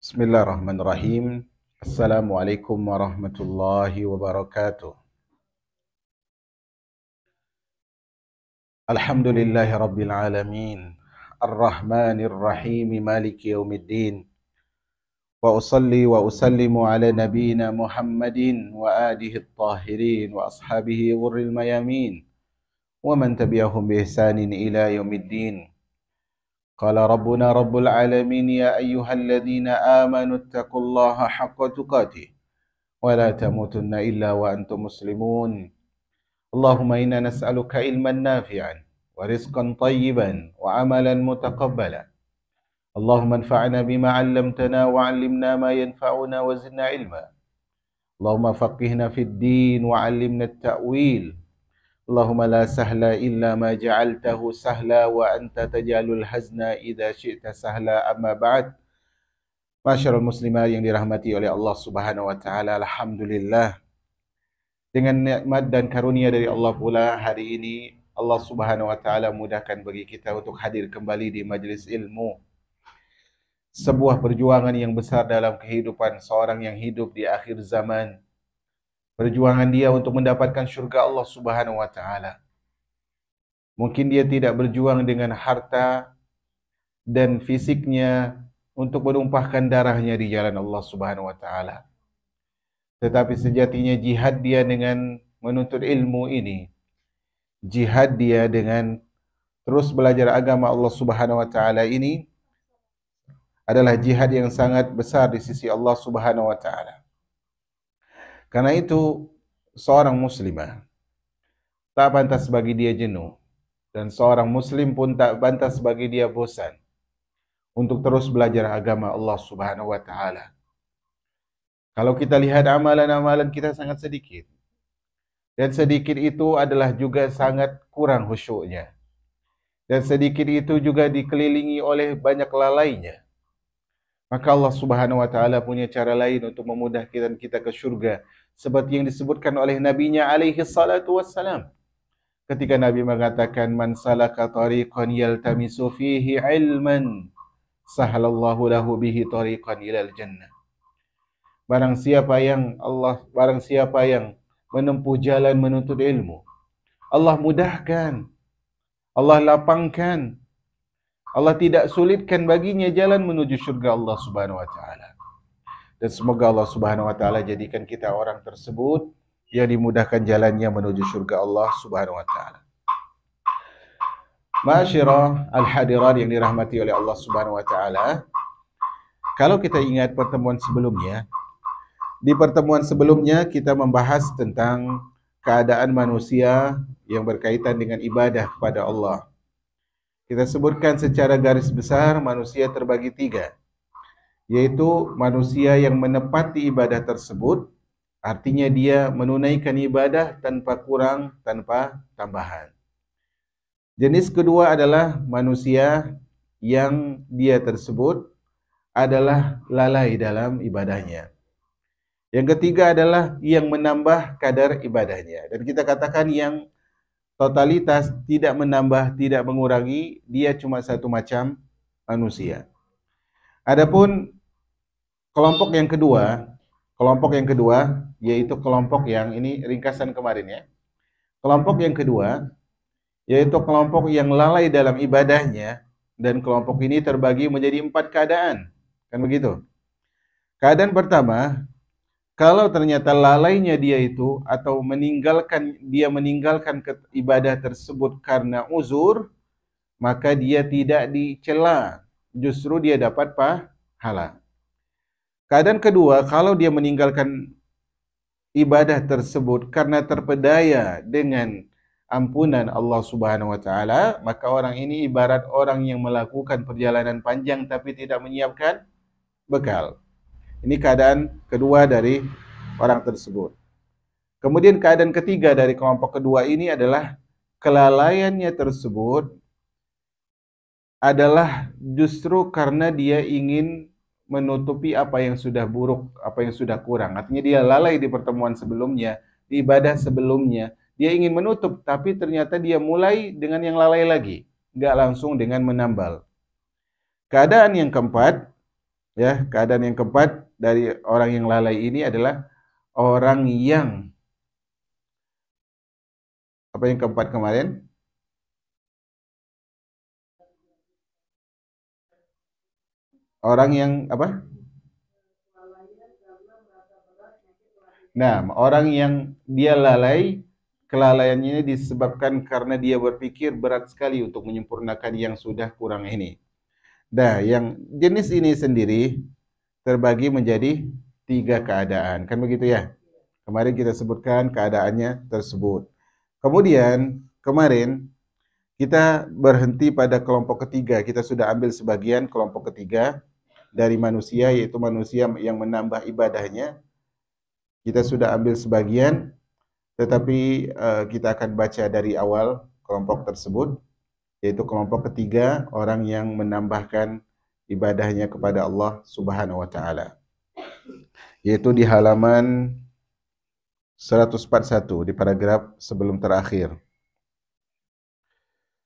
Bismillahirrahmanirrahim. Assalamualaikum warahmatullahi wabarakatuh. Alhamdulillahi rabbil alamin. Ar-Rahmanir Rahim, Maliki yaumiddin. Wa usalli wa usallimu ala nabiyyina Muhammadin wa alihi at-tahirin wa ashabihi ghurril mayamin wa man tabi'ahum bi ihsanin ila yaumiddin. Qala rabbuna rabbul alamin, ya ayyuhalladzina amanu ittaqullaha haqqa tuqatih wa la tamutunna illa wa antum muslimun. Allahumma inna nas'aluka ilman nafi'an wa rizqan tayyiban wa amalan mutaqabbala. Allahumma anfa'na bima 'allamtana wa 'allimna ma yanfa'una wa zidna ilma. Allahumma faqihna fid din wa 'allimna at-ta'wil. Allahumma la sahla illa ma ja'altahu sahla wa anta taj'alul hazna idza syi'ta sahla. Amma ba'd. Masyarul muslimat yang dirahmati oleh Allah Subhanahu wa taala, alhamdulillah, dengan nikmat dan karunia dari Allah pula, hari ini Allah Subhanahu wa taala mudahkan bagi kita untuk hadir kembali di majlis ilmu. Sebuah perjuangan yang besar dalam kehidupan seorang yang hidup di akhir zaman. Perjuangan dia untuk mendapatkan syurga Allah Subhanahu wa taala. Mungkin dia tidak berjuang dengan harta dan fisiknya untuk menumpahkan darahnya di jalan Allah Subhanahu wa taala. Tetapi sejatinya jihad dia dengan menuntut ilmu ini, jihad dia dengan terus belajar agama Allah Subhanahu wa taala ini adalah jihad yang sangat besar di sisi Allah Subhanahu wa taala. Karena itu seorang muslimah tak pantas bagi dia jenuh, dan seorang muslim pun tak pantas bagi dia bosan untuk terus belajar agama Allah Subhanahu wa taala. Kalau kita lihat amalan-amalan kita sangat sedikit, dan sedikit itu adalah juga sangat kurang khusyuknya, dan sedikit itu juga dikelilingi oleh banyak lalainya. Maka Allah Subhanahu wa taala punya cara lain untuk memudahkan kita ke syurga, seperti yang disebutkan oleh nabinya alaihi salatu wassalam. Ketika Nabi mengatakan, man salaka tariqan yaltamisu fihi ilman sahalallahu lahu bihi tariqan ilal jannah. Barang siapa yang menempuh jalan menuntut ilmu, Allah mudahkan, Allah lapangkan, Allah tidak sulitkan baginya jalan menuju syurga Allah Subhanahu wa taala. Dan semoga Allah Subhanahu wa taala jadikan kita orang tersebut yang dimudahkan jalannya menuju syurga Allah Subhanahu wa taala. Ma'asyiral al-hadirat yang dirahmati oleh Allah Subhanahu wa taala, kalau kita ingat pertemuan sebelumnya, di pertemuan sebelumnya kita membahas tentang keadaan manusia yang berkaitan dengan ibadah kepada Allah. Kita sebutkan secara garis besar manusia terbagi tiga, yaitu manusia yang menepati ibadah tersebut, artinya dia menunaikan ibadah tanpa kurang, tanpa tambahan. Jenis kedua adalah manusia yang dia tersebut adalah lalai dalam ibadahnya. Yang ketiga adalah yang menambah kadar ibadahnya. Dan kita katakan yang totalitas tidak menambah, tidak mengurangi, dia cuma satu macam manusia. Adapun kelompok yang kedua yaitu kelompok yang ini ringkasan kemarin ya. Kelompok yang kedua yaitu kelompok yang lalai dalam ibadahnya, dan kelompok ini terbagi menjadi 4 keadaan. Kan begitu? Keadaan pertama, kalau ternyata lalainya dia itu atau meninggalkan ibadah tersebut karena uzur, maka dia tidak dicela, justru dia dapat pahala. Keadaan kedua, kalau dia meninggalkan ibadah tersebut karena terpedaya dengan ampunan Allah Subhanahu wa taala, maka orang ini ibarat orang yang melakukan perjalanan panjang tapi tidak menyiapkan bekal. Ini keadaan kedua dari orang tersebut. Kemudian keadaan ketiga dari kelompok kedua ini adalah kelalaiannya tersebut adalah justru karena dia ingin menutupi apa yang sudah buruk, apa yang sudah kurang. Artinya dia lalai di pertemuan sebelumnya, di ibadah sebelumnya. Dia ingin menutup, tapi ternyata dia mulai dengan yang lalai lagi. Enggak langsung dengan menambal. Keadaan yang keempat, Ya, keadaan yang keempat dari orang yang lalai ini adalah orang yang apa yang keempat kemarin? Orang yang apa? Nah, orang yang dia lalai, kelalaiannya disebabkan karena dia berpikir berat sekali untuk menyempurnakan yang sudah kurang ini. Nah, yang jenis ini sendiri terbagi menjadi tiga keadaan. Kan begitu ya? Kemarin kita sebutkan keadaannya tersebut. Kemudian, kemarin kita berhenti pada kelompok ketiga. Kita sudah ambil sebagian kelompok ketiga dari manusia, yaitu manusia yang menambah ibadahnya. Kita sudah ambil sebagian, tetapi kita akan baca dari awal kelompok tersebut, yaitu kelompok ketiga, orang yang menambahkan ibadahnya kepada Allah Subhanahu wa taala. Yaitu di halaman 141 di paragraf sebelum terakhir.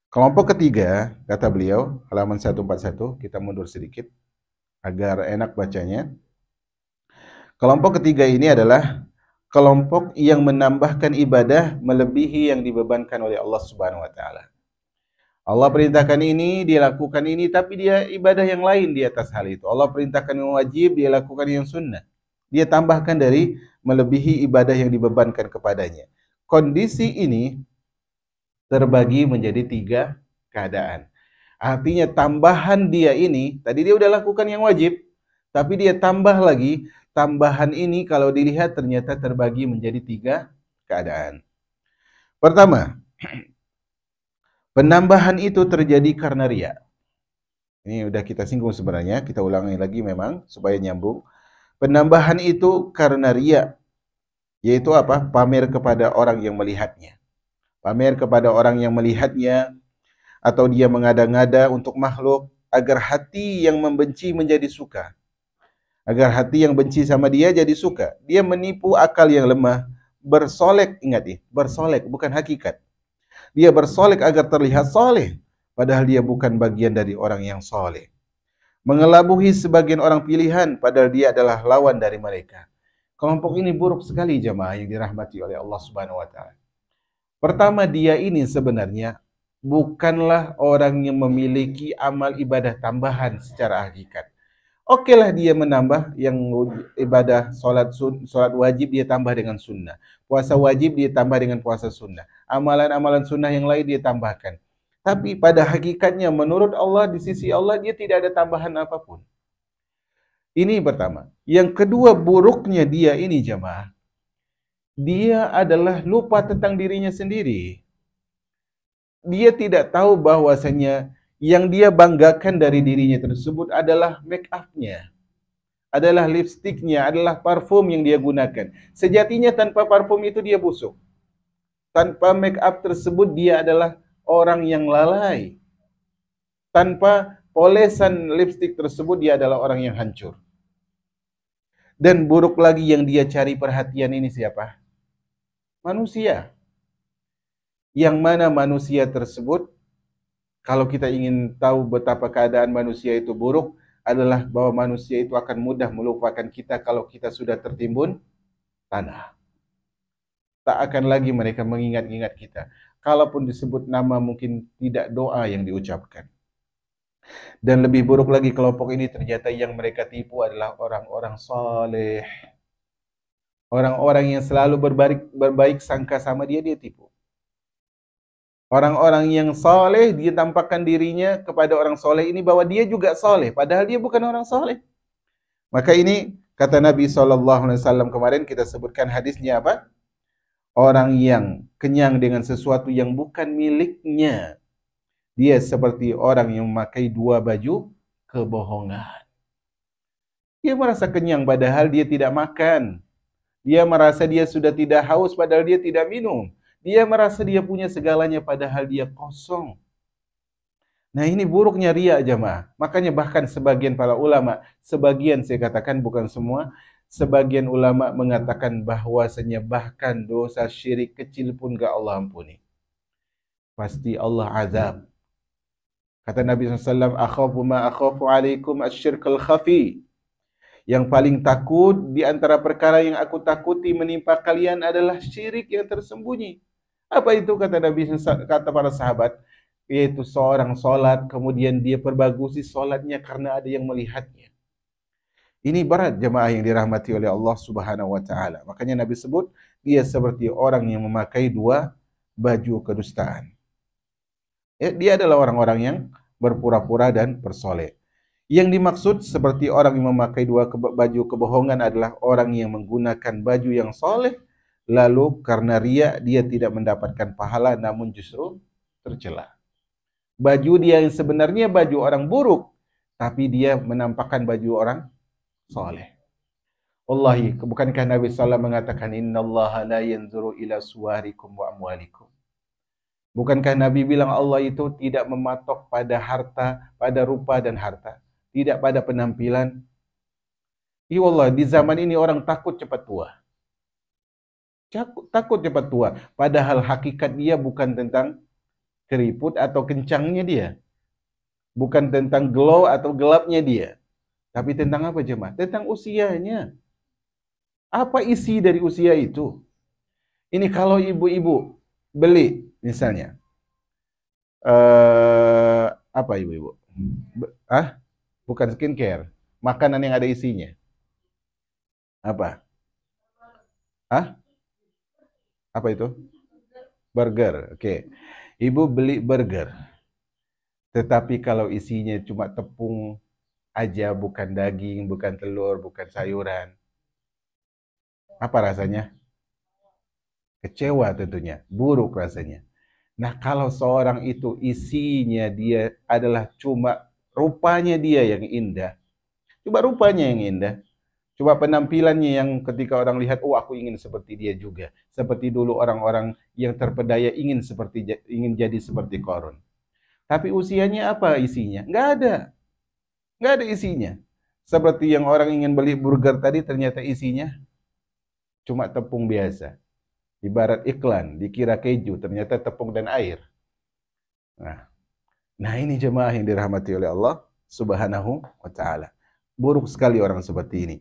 Kelompok ketiga, kata beliau, halaman 141, kita mundur sedikit agar enak bacanya. Kelompok ketiga ini adalah kelompok yang menambahkan ibadah melebihi yang dibebankan oleh Allah Subhanahu wa taala. Allah perintahkan ini, dia lakukan ini, tapi dia ibadah yang lain di atas hal itu. Allah perintahkan yang wajib, dia lakukan yang sunnah. Dia tambahkan dari melebihi ibadah yang dibebankan kepadanya. Kondisi ini terbagi menjadi tiga keadaan. Artinya tambahan dia ini, tadi dia udah lakukan yang wajib, tapi dia tambah lagi, tambahan ini kalau dilihat ternyata terbagi menjadi tiga keadaan. Pertama, penambahan itu terjadi karena riya. Ini udah kita singgung sebenarnya, kita ulangi lagi memang supaya nyambung. Penambahan itu karena riya, yaitu apa? Pamer kepada orang yang melihatnya. Pamer kepada orang yang melihatnya, atau dia mengada-ngada untuk makhluk agar hati yang membenci menjadi suka. Agar hati yang benci sama dia jadi suka. Dia menipu akal yang lemah, bersolek, ingat nih, bersolek bukan hakikat. Dia bersolek agar terlihat soleh, padahal dia bukan bagian dari orang yang soleh. Mengelabuhi sebagian orang pilihan, padahal dia adalah lawan dari mereka. Kelompok ini buruk sekali jemaah yang dirahmati oleh Allah Subhanahu wa taala. Pertama, dia ini sebenarnya bukanlah orang yang memiliki amal ibadah tambahan secara hakikat. Okelah dia menambah yang ibadah solat wajib dia tambah dengan sunnah. Puasa wajib dia tambah dengan puasa sunnah. Amalan-amalan sunnah yang lain dia tambahkan. Tapi pada hakikatnya menurut Allah, di sisi Allah dia tidak ada tambahan apapun. Ini pertama. Yang kedua, buruknya dia ini jemaah, dia adalah lupa tentang dirinya sendiri. Dia tidak tahu bahwasanya yang dia banggakan dari dirinya tersebut adalah make up-nya, adalah lipstiknya, adalah parfum yang dia gunakan. Sejatinya tanpa parfum itu dia busuk. Tanpa make up tersebut dia adalah orang yang lalai. Tanpa polesan lipstik tersebut dia adalah orang yang hancur. Dan buruk lagi yang dia cari perhatian ini siapa? Manusia. Yang mana manusia tersebut, kalau kita ingin tahu betapa keadaan manusia itu buruk, adalah bahwa manusia itu akan mudah melupakan kita kalau kita sudah tertimbun tanah. Tak akan lagi mereka mengingat-ingat kita. Kalaupun disebut nama mungkin tidak doa yang diucapkan. Dan lebih buruk lagi kelompok ini ternyata yang mereka tipu adalah orang-orang soleh. Orang-orang yang selalu berbaik sangka sama dia, dia tipu. Orang-orang yang soleh, dia tampakkan dirinya kepada orang soleh ini bahwa dia juga soleh, padahal dia bukan orang soleh. Maka ini kata Nabi SAW kemarin kita sebutkan hadisnya apa? Orang yang kenyang dengan sesuatu yang bukan miliknya, dia seperti orang yang memakai dua baju kebohongan. Dia merasa kenyang padahal dia tidak makan. Dia merasa dia sudah tidak haus padahal dia tidak minum. Dia merasa dia punya segalanya padahal dia kosong. Nah ini buruknya riya jamaah. Makanya bahkan sebagian para ulama, sebagian saya katakan bukan semua, sebagian ulama mengatakan bahwasanya bahkan dosa syirik kecil pun gak Allah ampuni. Pasti Allah azab. Kata Nabi SAW, akhafu ma akhafu alaikum asyirkal khafi. Yang paling takut di antara perkara yang aku takuti menimpa kalian adalah syirik yang tersembunyi. Apa itu kata Nabi, kata para sahabat? Yaitu seorang sholat, kemudian dia perbagusi sholatnya karena ada yang melihatnya. Ini berat jemaah yang dirahmati oleh Allah Subhanahu wa taala. Makanya Nabi sebut dia seperti orang yang memakai dua baju kedustaan. Dia adalah orang-orang yang berpura-pura dan bersoleh. Yang dimaksud seperti orang yang memakai dua baju kebohongan adalah orang yang menggunakan baju yang soleh, lalu karena riya dia tidak mendapatkan pahala namun justru tercela. Baju dia yang sebenarnya baju orang buruk, tapi dia menampakkan baju orang soleh. Wallahi, bukankah Nabi SAW mengatakan innallaha la yanzuru ila suwarikum wa amwalikum. Bukankah Nabi bilang Allah itu tidak mematok pada harta, pada rupa dan harta, tidak pada penampilan. Ya Allah, di zaman ini orang takut cepat tua. Takut cepat tua. Padahal hakikat dia bukan tentang keriput atau kencangnya dia. Bukan tentang glow atau gelapnya dia. Tapi tentang apa jemaah? Tentang usianya. Apa isi dari usia itu? Ini kalau ibu-ibu beli misalnya. Apa ibu-ibu? Bukan skincare. Makanan yang ada isinya. Apa? Apa itu? Burger. Oke. Ibu beli burger. Tetapi kalau isinya cuma tepung aja, bukan daging, bukan telur, bukan sayuran. Apa rasanya? Kecewa tentunya. Buruk rasanya. Nah, kalau seorang itu isinya dia adalah cuma rupanya dia yang indah. Coba rupanya yang indah. Coba penampilannya yang ketika orang lihat, oh aku ingin seperti dia juga. Seperti dulu orang-orang yang terpedaya ingin jadi seperti Qarun. Tapi usianya apa isinya? Nggak ada. Nggak ada isinya. Seperti yang orang ingin beli burger tadi, ternyata isinya cuma tepung biasa. Ibarat iklan, dikira keju, ternyata tepung dan air. Nah ini jemaah yang dirahmati oleh Allah Subhanahu wa ta'ala. Buruk sekali orang seperti ini.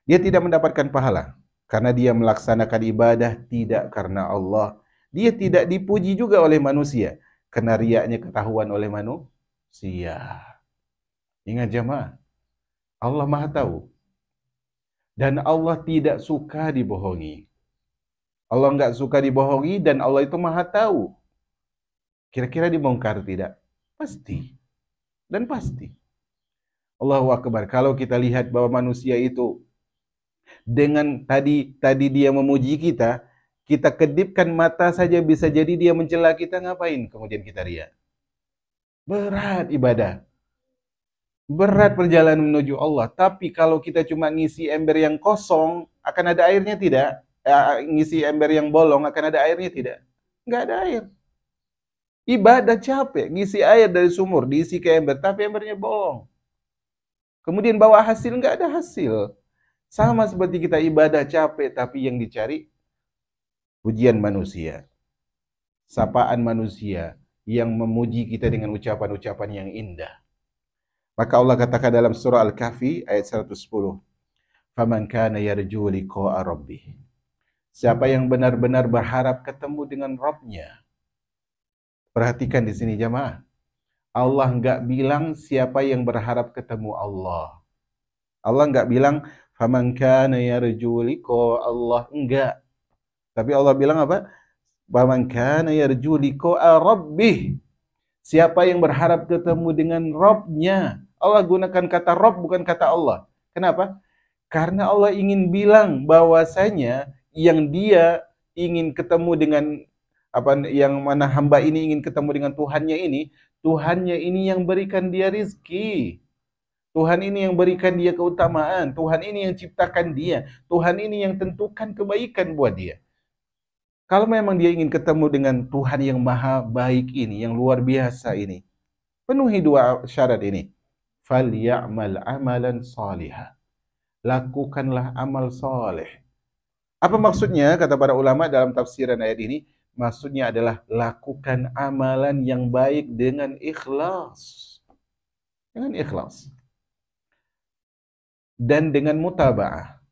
Dia tidak mendapatkan pahala karena dia melaksanakan ibadah tidak karena Allah. Dia tidak dipuji juga oleh manusia karena riaknya ketahuan oleh manusia. Ingat jemaah, Allah Maha tahu. Dan Allah tidak suka dibohongi. Allah enggak suka dibohongi dan Allah itu Maha tahu. Kira-kira dibongkar tidak? Pasti. Dan pasti. Allahu Akbar. Kalau kita lihat bahwa manusia itu dengan tadi dia memuji kita, kita kedipkan mata saja bisa jadi dia mencela kita, ngapain kemudian kita riya? Berat ibadah. Berat perjalanan menuju Allah. Tapi kalau kita cuma ngisi ember yang kosong, akan ada airnya tidak? Ngisi ember yang bolong, akan ada airnya tidak? Nggak ada air. Ibadah capek, ngisi air dari sumur, diisi ke ember, tapi embernya bolong. Kemudian bawa hasil, nggak ada hasil. Sama seperti kita ibadah capek, tapi yang dicari pujian manusia. Sapaan manusia yang memuji kita dengan ucapan-ucapan yang indah. Maka Allah katakan dalam surah Al-Kahfi ayat 110, "Faman kana yarju liqa'a rabbih." Siapa yang benar-benar berharap ketemu dengan Rabb-Nya. Perhatikan di sini jemaah. Allah enggak bilang siapa yang berharap ketemu Allah. Allah enggak bilang faman kana yarju liqa'a Allah, enggak. Tapi Allah bilang apa? Faman kana yarju liqa'a rabbih. Siapa yang berharap ketemu dengan Rabb-Nya. Allah gunakan kata Rabb bukan kata Allah. Kenapa? Karena Allah ingin bilang bahwasanya yang dia ingin ketemu dengan yang mana hamba ini ingin ketemu dengan Tuhannya ini yang berikan dia rizki. Tuhan ini yang berikan dia keutamaan. Tuhan ini yang ciptakan dia. Tuhan ini yang tentukan kebaikan buat dia. Kalau memang dia ingin ketemu dengan Tuhan yang maha baik ini, yang luar biasa ini, penuhi dua syarat ini. Falya'mal amalan salihah. Lakukanlah amal saleh. Apa maksudnya kata para ulama dalam tafsiran ayat ini? Maksudnya adalah lakukan amalan yang baik dengan ikhlas. Dengan ikhlas. dan dengan mutaba'ah.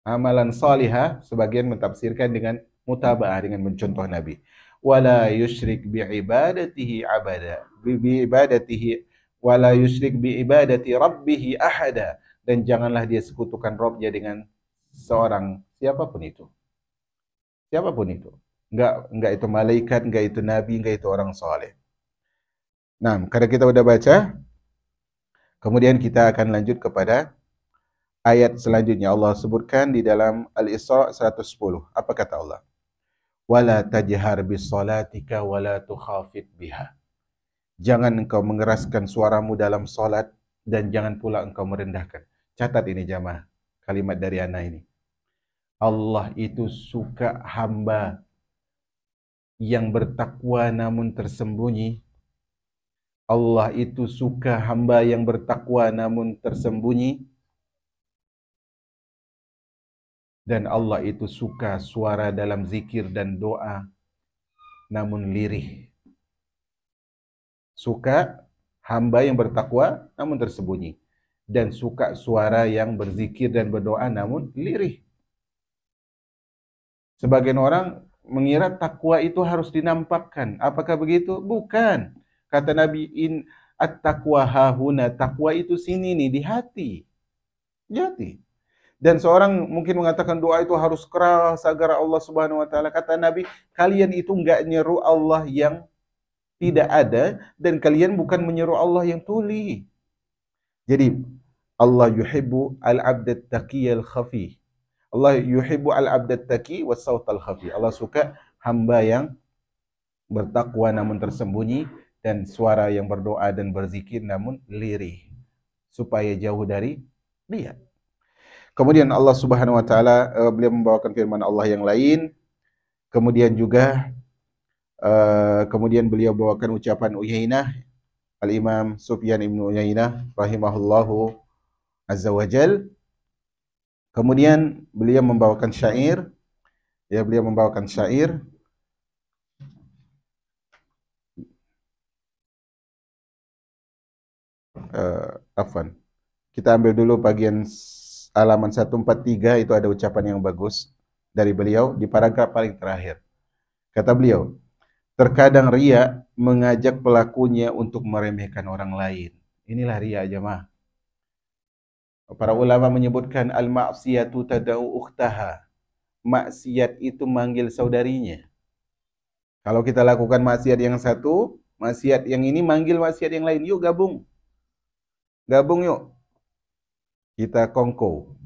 Amalan salihah sebagian mentafsirkan dengan mutaba'ah, dengan mencontoh Nabi. Wala yusyrik bi'ibadatihi abada. Bi'ibadatihi wala yusyrik bi'ibadati rabbih ahada. Dan janganlah dia sekutukan Rabbnya dengan seorang siapapun itu. Siapapun itu. Enggak itu malaikat, enggak itu nabi, enggak itu orang saleh. Nah, karena kita sudah baca, kemudian kita akan lanjut kepada ayat selanjutnya. Allah sebutkan di dalam Al-Isra 110. Apa kata Allah? Wala tajhar bisolatika wala tukhafit biha. Jangan engkau mengeraskan suaramu dalam salat dan jangan pula engkau merendahkan. Catat ini jamaah, kalimat dari ana ini. Allah itu suka hamba yang bertakwa namun tersembunyi. Allah itu suka hamba yang bertakwa namun tersembunyi. Dan Allah itu suka suara dalam zikir dan doa namun lirih. Suka hamba yang bertakwa namun tersembunyi. Dan suka suara yang berzikir dan berdoa namun lirih. Sebagian orang mengira takwa itu harus dinampakkan. Apakah begitu? Bukan. Kata Nabi, at-taqwa hahuna. Takwa itu sini nih, di hati. Di hati. Dan seorang mungkin mengatakan doa itu harus keras agar Allah Subhanahu wa taala. Kata Nabi, kalian itu enggak nyeru Allah yang tidak ada dan kalian bukan menyeru Allah yang tuli. Jadi Allah yuhibbu al-'abdat taqiyal khafi. Allah yuhibbu al-'abdat taqi was sautal khafi. Allah suka hamba yang bertakwa namun tersembunyi dan suara yang berdoa dan berzikir namun lirih supaya jauh dari dia. Kemudian Allah Subhanahu wa taala beliau membawakan firman Allah yang lain. Kemudian juga kemudian beliau bawakan ucapan Uyainah, Al-Imam Sufyan Ibn Uyainah rahimahullahu azza wajal. Kemudian beliau membawakan syair. Ya, beliau membawakan syair. Afwan. Kita ambil dulu bagian halaman 143, itu ada ucapan yang bagus dari beliau di paragraf paling terakhir. Kata beliau, terkadang riya mengajak pelakunya untuk meremehkan orang lain. Inilah riya jemaah. Para ulama menyebutkan al-ma'siyatu tad'u ukhtaha. Maksiat itu manggil saudarinya. Kalau kita lakukan maksiat yang satu, maksiat yang ini manggil maksiat yang lain. Yuk gabung. Gabung yuk. Kita kongko.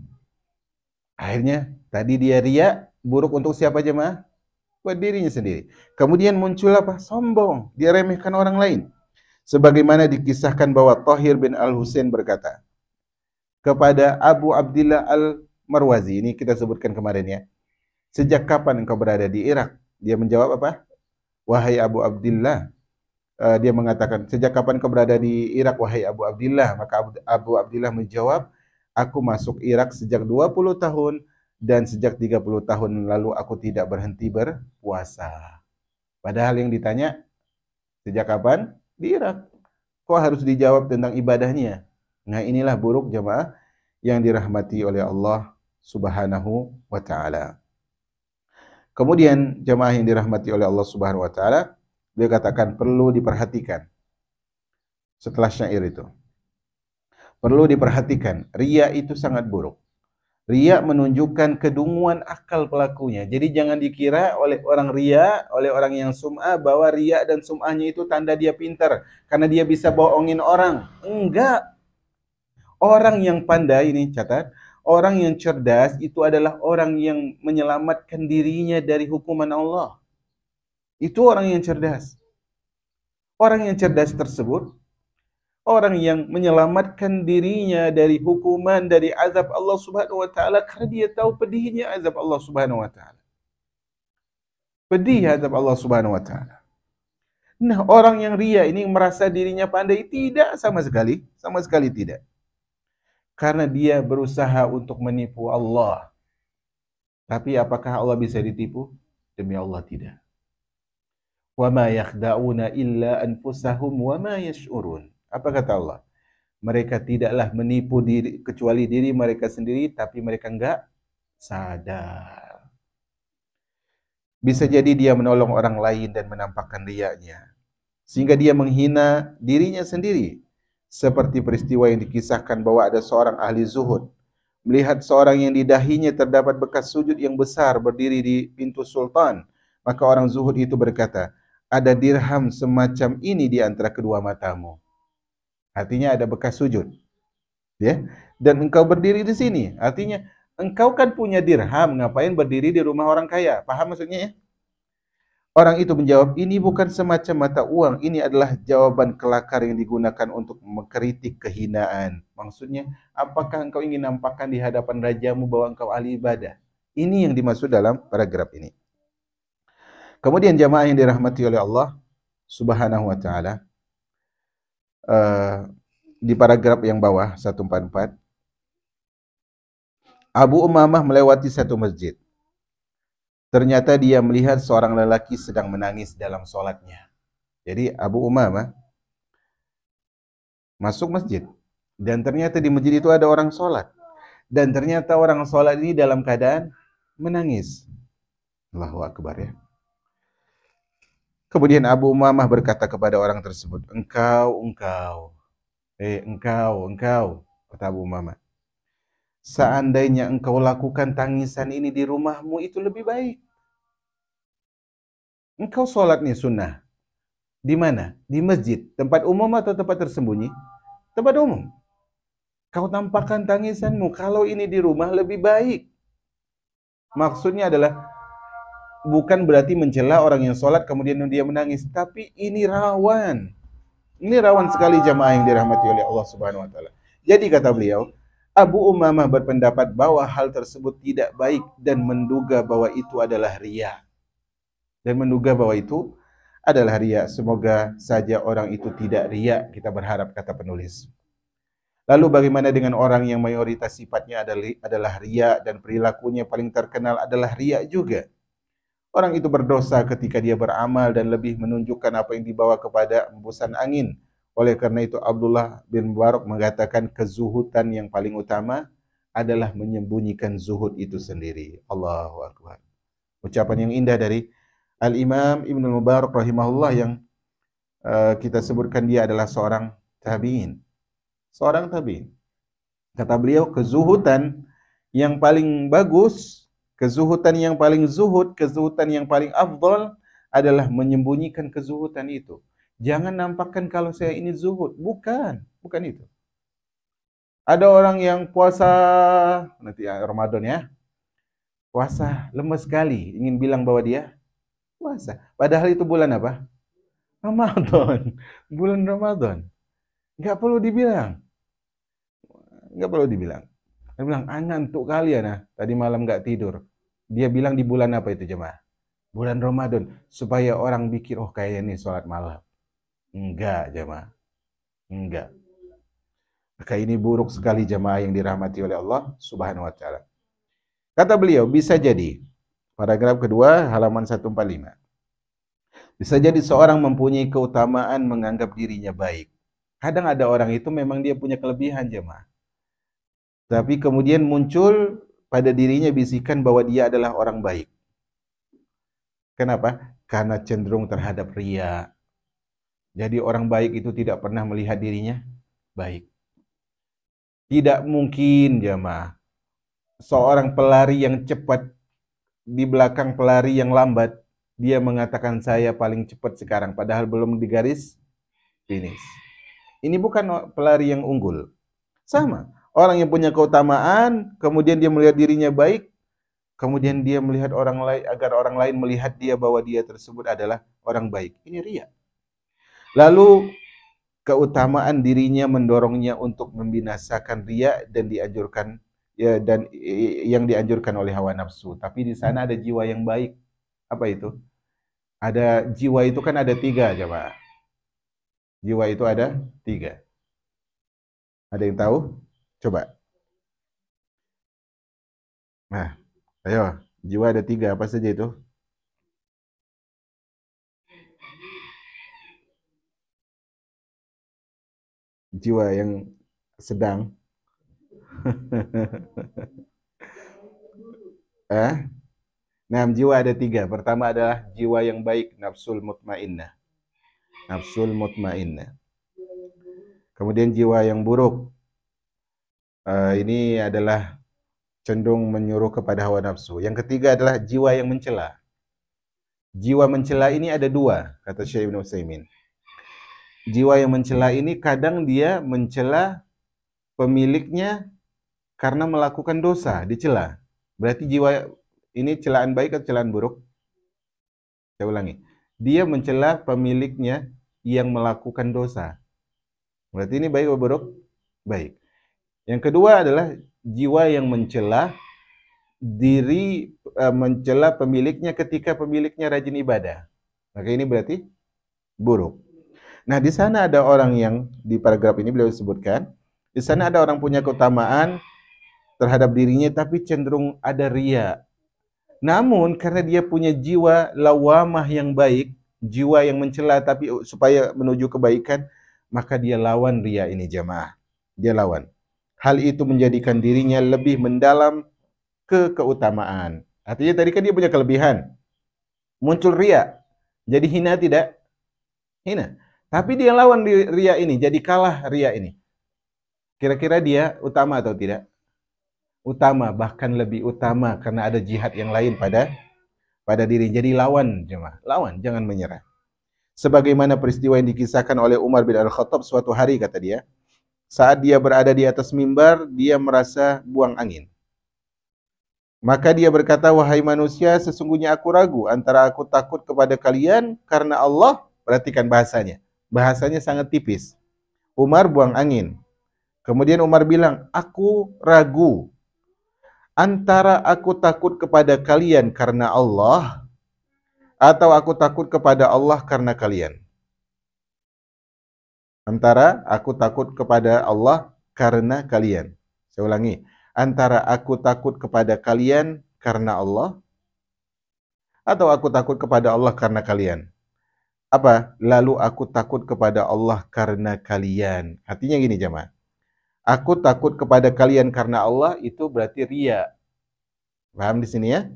Akhirnya tadi dia riya, buruk untuk siapa jemaah? Buat dirinya sendiri. Kemudian muncul apa? Sombong. Dia remehkan orang lain. Sebagaimana dikisahkan bahwa Thahir bin Al-Husain berkata kepada Abu Abdillah Al-Marwazi, ini kita sebutkan kemarin ya. Sejak kapan engkau berada di Irak? Dia menjawab apa? Wahai Abu Abdillah. Dia mengatakan, sejak kapan engkau berada di Irak, wahai Abu Abdillah? Maka Abu Abdillah menjawab, aku masuk Irak sejak 20 tahun dan sejak 30 tahun lalu aku tidak berhenti berpuasa. Padahal yang ditanya, sejak kapan? Di Irak. Kok harus dijawab tentang ibadahnya? Nah, inilah buruk jemaah yang dirahmati oleh Allah Subhanahu wa taala. Kemudian jemaah yang dirahmati oleh Allah Subhanahu wa taala, beliau katakan perlu diperhatikan. Setelah syair itu, perlu diperhatikan, riya itu sangat buruk. Riya menunjukkan kedunguan akal pelakunya. Jadi jangan dikira oleh orang riya, oleh orang yang sum'ah, bahwa riya dan sum'ahnya itu tanda dia pintar karena dia bisa bohongin orang. Enggak. Orang yang pandai, ini catat, orang yang cerdas itu adalah orang yang menyelamatkan dirinya dari hukuman Allah. Itu orang yang cerdas. Orang yang cerdas tersebut, orang yang menyelamatkan dirinya dari hukuman, dari azab Allah Subhanahu wa taala karena dia tahu pedihnya azab Allah Subhanahu wa taala. Pedih azab Allah Subhanahu wa taala. Nah, orang yang riya ini merasa dirinya pandai, tidak, sama sekali tidak. Karena dia berusaha untuk menipu Allah. Tapi apakah Allah bisa ditipu? Demi Allah tidak. Wa ma yakhda'una illa anfusahum wa ma yash'urun. Apa kata Allah? Mereka tidaklah menipu diri kecuali diri mereka sendiri, tapi mereka enggak sadar. Bisa jadi dia menolong orang lain dan menampakkan riyanya, sehingga dia menghina dirinya sendiri. Seperti peristiwa yang dikisahkan bahwa ada seorang ahli zuhud melihat seorang yang di dahinya terdapat bekas sujud yang besar berdiri di pintu sultan. Maka orang zuhud itu berkata, ada dirham semacam ini di antara kedua matamu. Artinya ada bekas sujud, ya. Dan engkau berdiri di sini, artinya engkau kan punya dirham, ngapain berdiri di rumah orang kaya? Paham maksudnya ya? Orang itu menjawab, ini bukan semacam mata uang, ini adalah jawaban kelakar yang digunakan untuk mengkritik kehinaan. Maksudnya, apakah engkau ingin nampakkan di hadapan rajamu bahwa engkau ahli ibadah? Ini yang dimaksud dalam paragraf ini. Kemudian jamaah yang dirahmati oleh Allah Subhanahu wa taala, di paragraf yang bawah 144, Abu Umamah melewati satu masjid. Ternyata dia melihat seorang lelaki sedang menangis dalam sholatnya. Jadi Abu Umamah masuk masjid, dan ternyata di masjid itu ada orang sholat, dan ternyata orang sholat ini dalam keadaan menangis. Allahu Akbar ya. Kemudian Abu Umamah berkata kepada orang tersebut, engkau, kata Abu Umamah, seandainya engkau lakukan tangisan ini di rumahmu itu lebih baik. Engkau sholat nih sunnah. Di mana? Di masjid. Tempat umum atau tempat tersembunyi? Tempat umum. Kau tampakkan tangisanmu. Kalau ini di rumah lebih baik. Maksudnya adalah bukan berarti mencela orang yang sholat kemudian dia menangis. Tapi ini rawan. Ini rawan sekali jamaah yang dirahmati oleh Allah Subhanahu wa taala. Jadi kata beliau, Abu Umamah berpendapat bahwa hal tersebut tidak baik dan menduga bahwa itu adalah riya. Semoga saja orang itu tidak riya, kita berharap, kata penulis. Lalu bagaimana dengan orang yang mayoritas sifatnya adalah riya dan perilakunya paling terkenal adalah riya juga? Orang itu berdosa ketika dia beramal dan lebih menunjukkan apa yang dibawa kepada embusan angin. Oleh karena itu Abdullah bin Mubarak mengatakan kezuhudan yang paling utama adalah menyembunyikan zuhud itu sendiri. Allahu Akbar. Ucapan yang indah dari Al-Imam Ibnu Mubarak rahimahullah yang kita sebutkan dia adalah seorang tabi'in. Seorang tabi'in. Kata beliau, kezuhudan yang paling bagus, kezuhudan yang paling zuhud, kezuhudan yang paling afdal adalah menyembunyikan kezuhudan itu. Jangan nampakkan kalau saya ini zuhud. Bukan itu. Ada orang yang puasa, nanti Ramadan ya, puasa lemes sekali, ingin bilang bahwa dia puasa. Padahal itu bulan apa? Ramadan. Bulan Ramadan. Enggak perlu dibilang. Enggak perlu dibilang. Dia bilang, ngantuk kali ya nah, tadi malam enggak tidur. Dia bilang di bulan apa itu jemaah? Bulan Ramadan. Supaya orang pikir, oh kayaknya ini sholat malam. Enggak jemaah. Enggak. Maka ini buruk sekali jemaah yang dirahmati oleh Allah Subhanahu wa taala. Kata beliau, bisa jadi. Paragraf kedua, halaman 145. Bisa jadi seorang mempunyai keutamaan menganggap dirinya baik. Kadang ada orang itu memang dia punya kelebihan jemaah. Tapi kemudian muncul pada dirinya bisikan bahwa dia adalah orang baik. Kenapa? Karena cenderung terhadap riya. Jadi orang baik itu tidak pernah melihat dirinya baik. Tidak mungkin jemaah seorang pelari yang cepat di belakang pelari yang lambat, dia mengatakan saya paling cepat sekarang padahal belum di garis finish. Ini bukan pelari yang unggul. Sama, orang yang punya keutamaan, kemudian dia melihat dirinya baik, kemudian dia melihat orang lain agar orang lain melihat dia bahwa dia tersebut adalah orang baik. Ini riya. Lalu keutamaan dirinya mendorongnya untuk membinasakan riya dan dianjurkan ya dan yang dianjurkan oleh hawa nafsu. Tapi di sana ada jiwa yang baik. Apa itu? Ada jiwa itu kan ada tiga, coba. Jiwa itu ada tiga. Ada yang tahu? Coba. Nah, ayo. Jiwa ada tiga. Apa saja itu? Jiwa yang sedang. eh? Nah, jiwa ada 3. Pertama adalah jiwa yang baik, nafsul mutmainnah. Nafsul mutmainnah. Kemudian jiwa yang buruk. Ini adalah cenderung menyuruh kepada hawa nafsu. Yang ketiga adalah jiwa yang mencela. Jiwa mencela ini ada 2, kata Syekh Ibn Utsaimin. Jiwa yang mencela ini kadang dia mencela pemiliknya karena melakukan dosa, dicela. Berarti jiwa ini celaan baik atau celaan buruk? Saya ulangi. Dia mencela pemiliknya yang melakukan dosa. Berarti ini baik atau buruk? Baik. Yang kedua adalah jiwa yang mencela mencela pemiliknya ketika pemiliknya rajin ibadah. Maka ini berarti buruk. Nah, di sana ada orang yang di paragraf ini beliau sebutkan, di sana ada orang punya keutamaan terhadap dirinya tapi cenderung ada ria. Namun karena dia punya jiwa lawamah yang baik, jiwa yang mencela tapi supaya menuju kebaikan, maka dia lawan ria ini jamaah. Dia lawan. Hal itu menjadikan dirinya lebih mendalam ke keutamaan. Artinya tadi kan dia punya kelebihan. Muncul ria. Jadi hina tidak? Hina. Tapi dia lawan ria ini, jadi kalah ria ini. Kira-kira dia utama atau tidak? Utama, bahkan lebih utama karena ada jihad yang lain pada diri. Jadi lawan jemaah. Lawan, jangan menyerah. Sebagaimana peristiwa yang dikisahkan oleh Umar bin Al-Khattab suatu hari, kata dia. Saat dia berada di atas mimbar, dia merasa buang angin. Maka dia berkata, wahai manusia, sesungguhnya aku ragu antara aku takut kepada kalian karena Allah. Perhatikan bahasanya. Bahasanya sangat tipis. Umar buang angin. Kemudian Umar bilang, aku ragu antara aku takut kepada kalian karena Allah atau aku takut kepada Allah karena kalian. Antara aku takut kepada Allah karena kalian. Saya ulangi. Antara aku takut kepada kalian karena Allah atau aku takut kepada Allah karena kalian. Apa? Lalu aku takut kepada Allah karena kalian. Artinya gini jemaah. Aku takut kepada kalian karena Allah itu berarti ria. Paham di sini ya?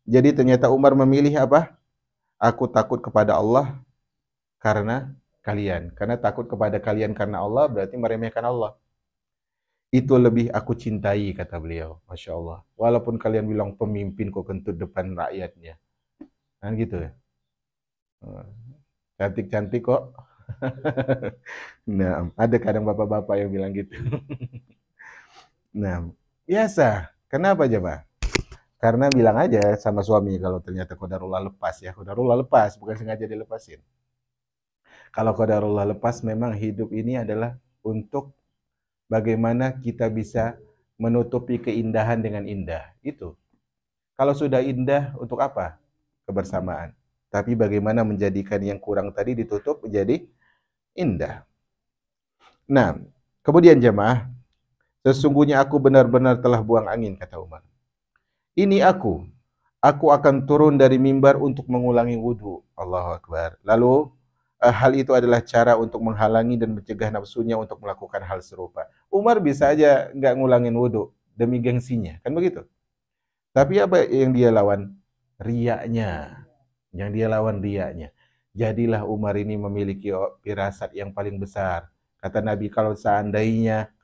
Jadi ternyata Umar memilih apa? Aku takut kepada Allah karena kalian. Karena takut kepada kalian karena Allah berarti meremehkan Allah. Itu lebih aku cintai, kata beliau. Masya Allah. Walaupun kalian bilang pemimpin kok kentut depan rakyatnya. Kan gitu ya. Cantik-cantik kok. Nah, ada kadang bapak-bapak yang bilang gitu. Nah, biasa. Kenapa coba? Karena bilang aja sama suami kalau ternyata qadarullah lepas ya. Qadarullah lepas, bukan sengaja dilepasin. Kalau qadarullah lepas, memang hidup ini adalah untuk bagaimana kita bisa menutupi keindahan dengan indah. Itu. Kalau sudah indah, untuk apa? Kebersamaan. Tapi bagaimana menjadikan yang kurang tadi ditutup menjadi indah. Nah, kemudian jemaah, sesungguhnya aku benar-benar telah buang angin, kata Umar. Ini aku akan turun dari mimbar untuk mengulangi wudhu. Allahu Akbar. Lalu hal itu adalah cara untuk menghalangi dan mencegah nafsunya untuk melakukan hal serupa. Umar bisa aja nggak ngulangin wudhu demi gengsinya, kan begitu? Tapi apa yang dia lawan? Riaknya. Yang dia lawan riaknya. Jadilah Umar ini memiliki firasat yang paling besar. Kata Nabi, kalau seandainya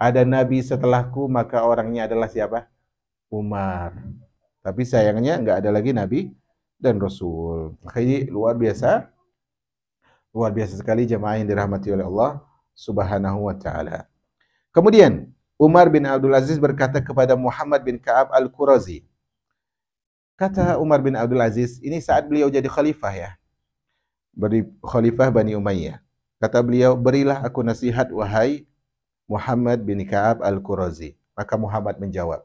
ada Nabi setelahku, maka orangnya adalah siapa? Umar. Tapi sayangnya nggak ada lagi Nabi dan Rasul. Makanya luar biasa sekali jemaah yang dirahmati oleh Allah Subhanahu wa taala. Kemudian Umar bin Abdul Aziz berkata kepada Muhammad bin Ka'ab Al-Qurazi. Kata Umar bin Abdul Aziz, ini saat beliau jadi khalifah ya. Khalifah Bani Umayyah. Kata beliau, berilah aku nasihat wahai Muhammad bin Ka'ab Al-Qurazi. Maka Muhammad menjawab.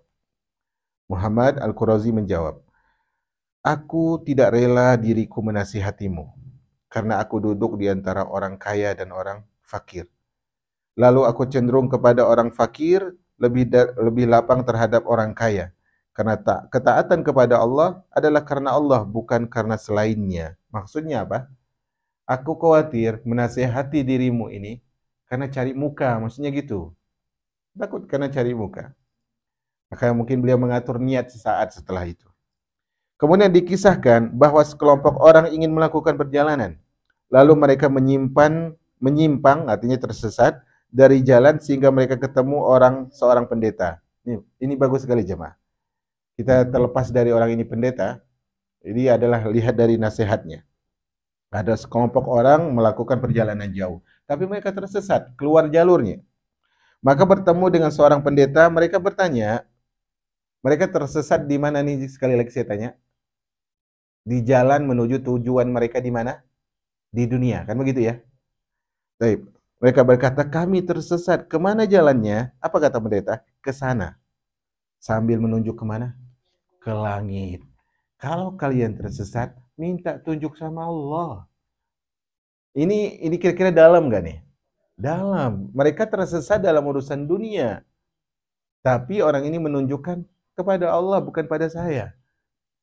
Muhammad Al-Qurazi menjawab, aku tidak rela diriku menasihatimu, karena aku duduk di antara orang kaya dan orang fakir. Lalu aku cenderung kepada orang fakir, lebih lapang terhadap orang kaya. Karena ketaatan kepada Allah adalah karena Allah, bukan karena selainnya. Maksudnya apa? Aku khawatir menasihati dirimu ini karena cari muka, maksudnya gitu. Takut karena cari muka. Maka mungkin beliau mengatur niat sesaat setelah itu. Kemudian dikisahkan bahwa sekelompok orang ingin melakukan perjalanan. Lalu mereka menyimpang, artinya tersesat dari jalan sehingga mereka ketemu seorang pendeta. Ini bagus sekali jemaah. Kita terlepas dari orang ini pendeta, ini adalah lihat dari nasihatnya. Ada sekelompok orang melakukan perjalanan jauh, tapi mereka tersesat, keluar jalurnya. Maka bertemu dengan seorang pendeta, mereka bertanya, mereka tersesat di mana nih? Sekali lagi saya tanya, di jalan menuju tujuan mereka di mana? Di dunia, kan begitu ya? Baik. Mereka berkata, kami tersesat. Kemana jalannya? Apa kata pendeta? Ke sana. Sambil menunjuk kemana? Ke langit. Kalau kalian tersesat, minta tunjuk sama Allah. Ini kira-kira dalam gak nih? Dalam. Mereka tersesat dalam urusan dunia. Tapi orang ini menunjukkan kepada Allah, bukan pada saya.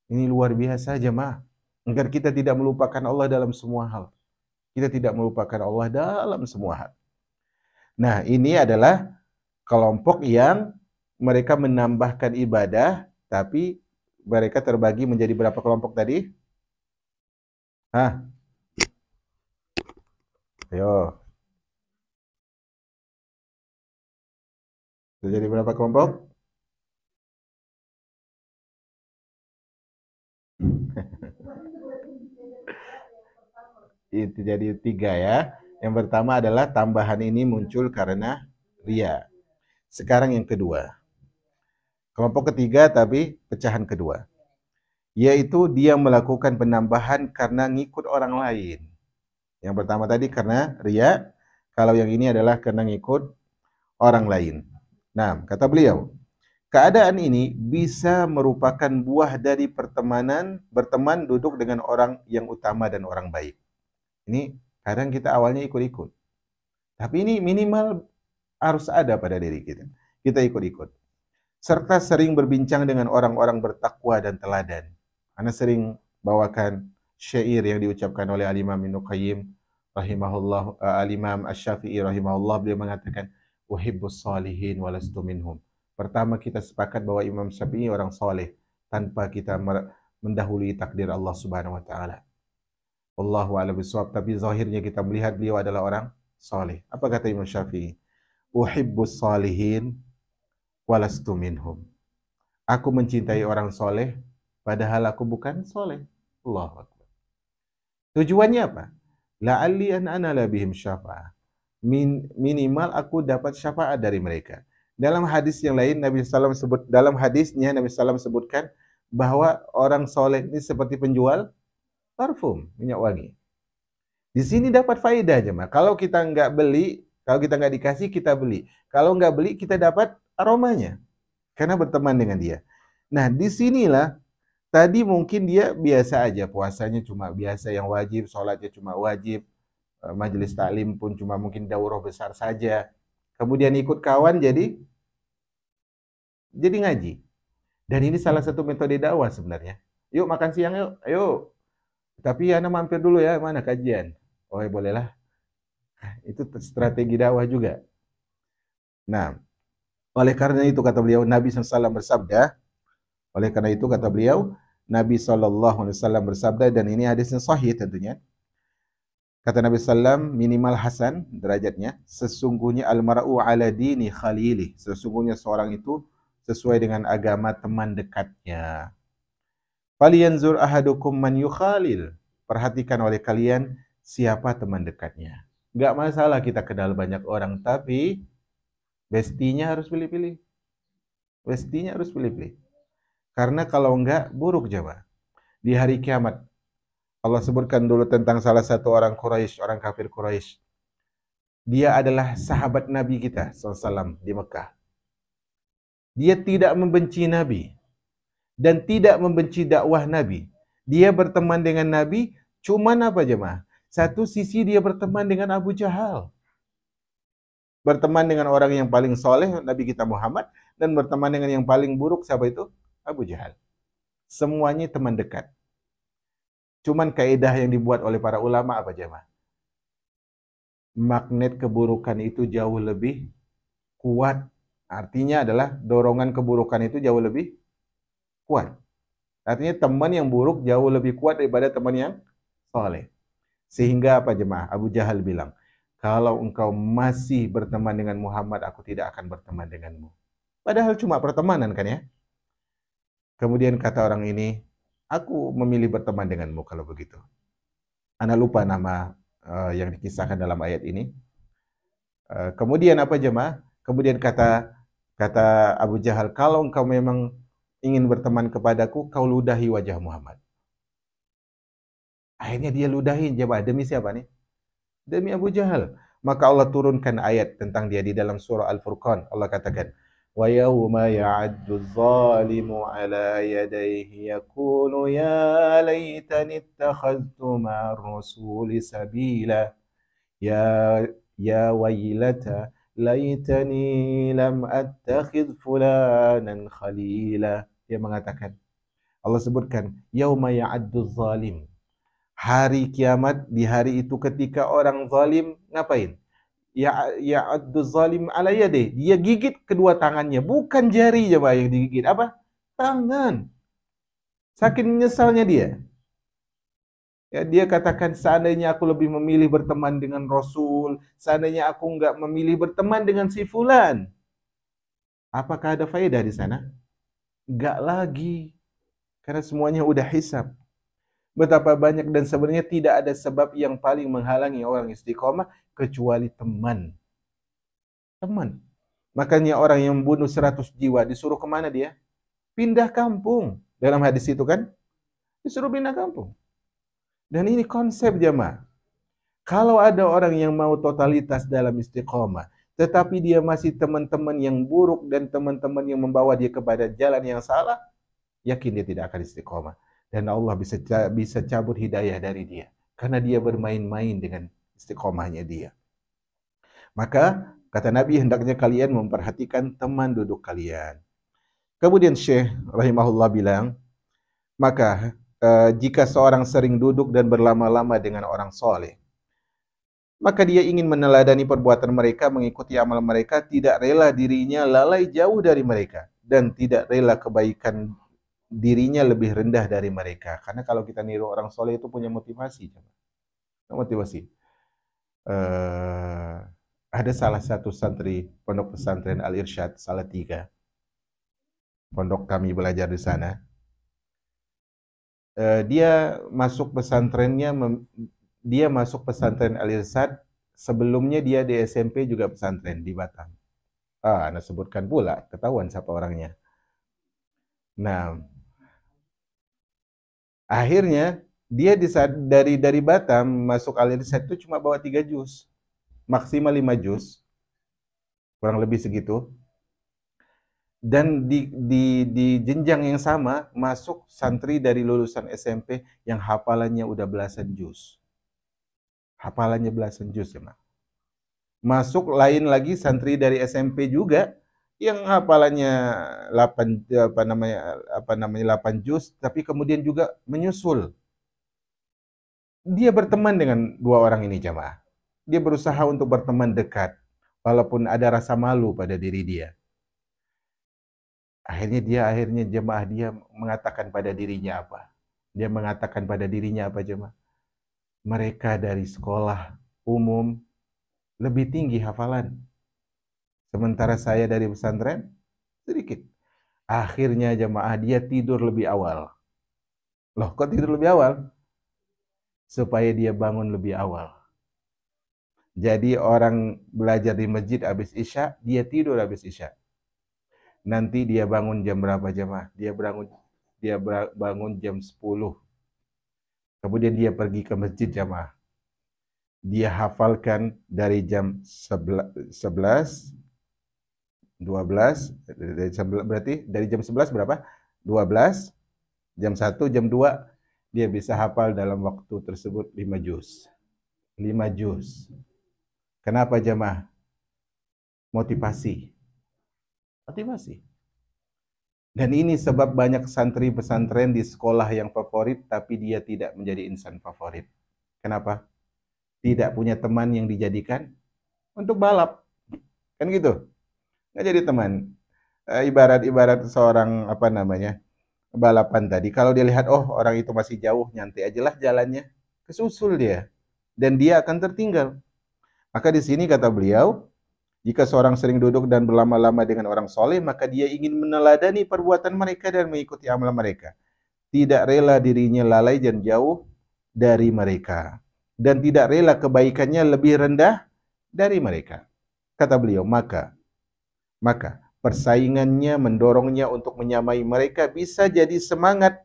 Ini luar biasa jemaah. Agar kita tidak melupakan Allah dalam semua hal. Kita tidak melupakan Allah dalam semua hal. Nah, ini adalah kelompok yang mereka menambahkan ibadah, tapi mereka terbagi menjadi berapa kelompok tadi? Hah? Ayo. Jadi berapa kelompok? Itu jadi 3 ya. Yang pertama adalah tambahan ini muncul karena ria. Sekarang yang kedua. Kelompok ketiga tapi pecahan kedua. Yaitu dia melakukan penambahan karena ngikut orang lain. Yang pertama tadi karena ria. Kalau yang ini adalah karena ngikut orang lain. Nah, kata beliau, keadaan ini bisa merupakan buah dari pertemanan, berteman duduk dengan orang yang utama dan orang baik. Ini kadang kita awalnya ikut-ikut. Tapi ini minimal harus ada pada diri kita. Kita ikut-ikut. Serta sering berbincang dengan orang-orang bertakwa dan teladan. Ana sering bawakan syair yang diucapkan oleh Al-Imam Ibnu Qayyim rahimahullah, Al-Imam Asy-Syafi'i rahimahullah, beliau mengatakan uhibbus salihin walastu minhum. Pertama kita sepakat bahwa Imam Syafi'i orang soleh tanpa kita mendahului takdir Allah Subhanahu wa taala. Wallahu a'lam bishawab, tapi zahirnya kita melihat beliau adalah orang soleh. Apa kata Imam Syafi'i? Uhibbus salihin walastu minhum. Aku mencintai orang soleh, padahal aku bukan soleh. Allahu Akbar. Tujuannya apa? La'alli an anala bihim syafa'ah. Minimal aku dapat syafaat dari mereka. Dalam hadis yang lain dalam hadisnya Nabi SAW sebutkan bahwa orang soleh ini seperti penjual parfum, minyak wangi. Di sini dapat faedah jemaah. Kalau kita nggak beli, kalau kita nggak dikasih, kita beli. Kalau nggak beli, kita dapat aromanya. Karena berteman dengan dia. Nah, disinilah tadi mungkin dia biasa aja, puasanya cuma biasa yang wajib, sholatnya cuma wajib, majelis taklim pun cuma mungkin daurah besar saja. Kemudian ikut kawan jadi ngaji. Dan ini salah satu metode dakwah sebenarnya. Yuk makan siang yuk, ayo. Tapi Ana mampir dulu ya, mana kajian? Oh ya bolehlah. Itu strategi dakwah juga. Nah, oleh karena itu kata beliau, Nabi SAW bersabda, oleh karena itu kata beliau, Nabi SAW bersabda, dan ini hadisnya sahih tentunya. Kata Nabi SAW, minimal hasan derajatnya, sesungguhnya almar'u ala dini khalili, sesungguhnya seorang itu sesuai dengan agama teman dekatnya. Falyanzur ahadukum man yukhalil. Perhatikan oleh kalian siapa teman dekatnya. Enggak masalah kita kenal banyak orang, tapi bestinya harus pilih-pilih. Bestinya harus pilih-pilih. Karena kalau enggak, buruk jemaah. Di hari kiamat, Allah sebutkan dulu tentang salah satu orang Quraisy, orang kafir Quraisy. Dia adalah sahabat Nabi kita SAW di Mekah. Dia tidak membenci Nabi dan tidak membenci dakwah Nabi. Dia berteman dengan Nabi, cuman apa jemaah? Satu sisi dia berteman dengan Abu Jahal. Berteman dengan orang yang paling soleh, Nabi kita Muhammad, dan berteman dengan yang paling buruk, siapa itu? Abu Jahal. Semuanya teman dekat. Cuman kaidah yang dibuat oleh para ulama apa jemaah? magnet keburukan itu jauh lebih kuat. Artinya adalah dorongan keburukan itu jauh lebih kuat. Artinya teman yang buruk jauh lebih kuat daripada teman yang soleh. Sehingga apa jemaah? Abu Jahal bilang, kalau engkau masih berteman dengan Muhammad, aku tidak akan berteman denganmu. Padahal cuma pertemanan kan ya. Kemudian kata orang ini, aku memilih berteman denganmu kalau begitu. Ana lupa nama yang dikisahkan dalam ayat ini. Kemudian apa jemaah? Kemudian kata Abu Jahal, kalau engkau memang ingin berteman kepadaku, kau ludahi wajah Muhammad. Akhirnya dia ludahin jemaah. Demi siapa nih? Demi Abu Jahal. Maka Allah turunkan ayat tentang dia di dalam surah Al-Furqan. Allah katakan, wa yawma ya'addu zalimu ala yadayhi yakulu ya laytani ittakhadhtu ma'ar rasuli sabila ya wailata laitani lam attakhidh fulanan khalila. Dia mengatakan, Allah sebutkan yauma ya'addu zalim. Hari kiamat, di hari itu ketika orang zalim ngapain? Ya'addu zalim ala yadih. Dia gigit kedua tangannya, bukan jari ya yang digigit. Apa? Tangan. Saking menyesalnya dia. Ya, dia katakan, seandainya aku lebih memilih berteman dengan Rasul, seandainya aku enggak memilih berteman dengan si fulan, apakah ada faedah di sana? Enggak lagi. Karena semuanya udah hisab. Betapa banyak dan sebenarnya tidak ada sebab yang paling menghalangi orang istiqomah kecuali teman. Teman. Makanya orang yang membunuh 100 jiwa disuruh kemana dia? Pindah kampung. Dalam hadis itu kan? Disuruh pindah kampung. Dan ini konsep jamaah. Kalau ada orang yang mau totalitas dalam istiqomah, tetapi dia masih teman-teman yang buruk dan teman-teman yang membawa dia kepada jalan yang salah, yakin dia tidak akan istiqomah. Dan Allah bisa cabut hidayah dari dia. Karena dia bermain-main dengan istiqomahnya dia. Maka, kata Nabi, hendaknya kalian memperhatikan teman duduk kalian. Kemudian Syekh rahimahullah bilang, maka jika seorang sering duduk dan berlama-lama dengan orang soleh, maka dia ingin meneladani perbuatan mereka, mengikuti amal mereka, tidak rela dirinya lalai jauh dari mereka, dan tidak rela kebaikan dirinya lebih rendah dari mereka. Karena kalau kita niru orang soleh itu punya motivasi. Motivasi. Ada salah satu santri pondok pesantren Al-Irsyad Salatiga. Pondok kami belajar di sana. Dia masuk pesantren Al-Irsyad, sebelumnya dia di SMP juga pesantren di Batam. Anda sebutkan pula, ketahuan siapa orangnya. Nah, akhirnya dia dari Batam masuk Al-Irsyad itu cuma bawa 3 juz, maksimal 5 juz, kurang lebih segitu. Dan di jenjang yang sama masuk santri dari lulusan SMP yang hafalannya udah belasan juz. Hafalannya belasan juz ya, Mak. Masuk lain lagi santri dari SMP juga yang hafalannya 8 8 juz, tapi kemudian juga menyusul. Dia berteman dengan dua orang ini jamaah. Dia berusaha untuk berteman dekat walaupun ada rasa malu pada diri dia. Akhirnya jemaah dia mengatakan pada dirinya apa? Dia mengatakan pada dirinya apa jemaah? Mereka dari sekolah umum lebih tinggi hafalan. Sementara saya dari pesantren sedikit. Akhirnya jemaah dia tidur lebih awal. Loh, kok tidur lebih awal? Supaya dia bangun lebih awal. Jadi orang belajar di masjid habis Isya, dia tidur habis Isya. Nanti dia bangun jam berapa jemaah? Dia bangun jam 10. Kemudian dia pergi ke masjid jemaah. Dia hafalkan dari jam 11, 12, berarti dari jam 11 berapa? 12, jam 1, jam 2, dia bisa hafal dalam waktu tersebut 5 juz. 5 juz. Kenapa jemaah? Motivasi. Dan ini sebab banyak santri pesantren di sekolah yang favorit, tapi dia tidak menjadi insan favorit. Kenapa? tidak punya teman yang dijadikan untuk balap. Kan gitu. Nggak jadi teman. Ibarat seorang apa namanya? Balapan tadi. Kalau dia lihat oh orang itu masih jauh, nyantai aja lah jalannya. Kesusul dia dan dia akan tertinggal. Maka di sini kata beliau, jika seorang sering duduk dan berlama-lama dengan orang soleh, maka dia ingin meneladani perbuatan mereka dan mengikuti amal mereka. Tidak rela dirinya lalai dan jauh dari mereka. Dan tidak rela kebaikannya lebih rendah dari mereka. Kata beliau, maka persaingannya mendorongnya untuk menyamai mereka bisa jadi semangat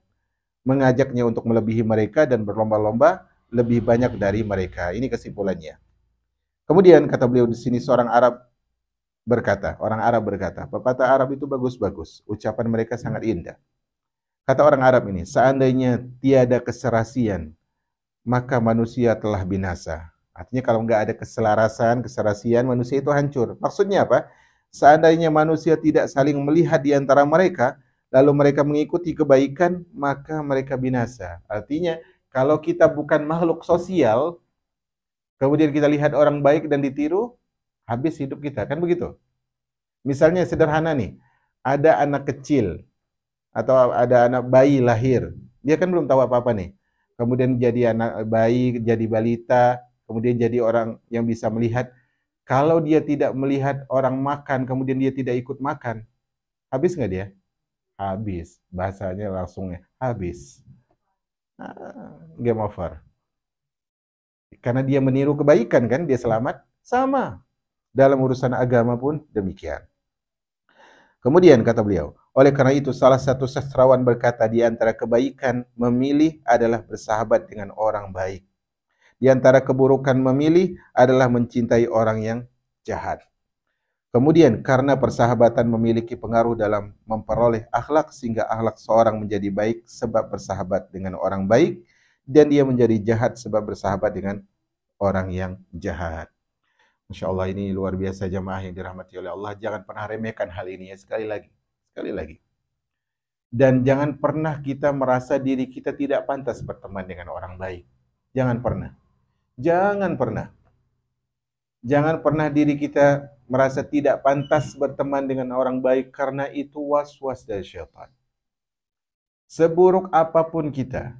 mengajaknya untuk melebihi mereka dan berlomba-lomba lebih banyak dari mereka. Ini kesimpulannya. Kemudian kata beliau di sini orang Arab berkata, pepatah Arab itu bagus-bagus, ucapan mereka sangat indah. Kata orang Arab ini, seandainya tiada keserasian, maka manusia telah binasa. Artinya kalau nggak ada keserasian, manusia itu hancur. Maksudnya apa? Seandainya manusia tidak saling melihat di antara mereka, lalu mereka mengikuti kebaikan, maka mereka binasa. Artinya, kalau kita bukan makhluk sosial, kemudian kita lihat orang baik dan ditiru, habis hidup kita. Kan begitu? Misalnya sederhana nih, ada anak kecil, atau ada anak bayi lahir, dia kan belum tahu apa-apa nih. Kemudian jadi anak bayi, jadi balita, kemudian jadi orang yang bisa melihat. Kalau dia tidak melihat orang makan, kemudian dia tidak ikut makan, habis nggak dia? Habis. Bahasanya langsungnya, habis. Game over. Karena dia meniru kebaikan kan, dia selamat. Sama. Dalam urusan agama pun demikian. Kemudian kata beliau, oleh karena itu salah satu sastrawan berkata di antara kebaikan memilih adalah bersahabat dengan orang baik. Di antara keburukan memilih adalah mencintai orang yang jahat. Kemudian karena persahabatan memiliki pengaruh dalam memperoleh akhlak sehingga akhlak seorang menjadi baik sebab bersahabat dengan orang baik dan dia menjadi jahat sebab bersahabat dengan orang yang jahat. Masya Allah, ini luar biasa jamaah yang dirahmati oleh Allah. Jangan pernah remehkan hal ini ya, sekali lagi. Dan jangan pernah kita merasa diri kita tidak pantas berteman dengan orang baik. Jangan pernah. Jangan pernah diri kita merasa tidak pantas berteman dengan orang baik karena itu was-was dari syaitan. Seburuk apapun kita,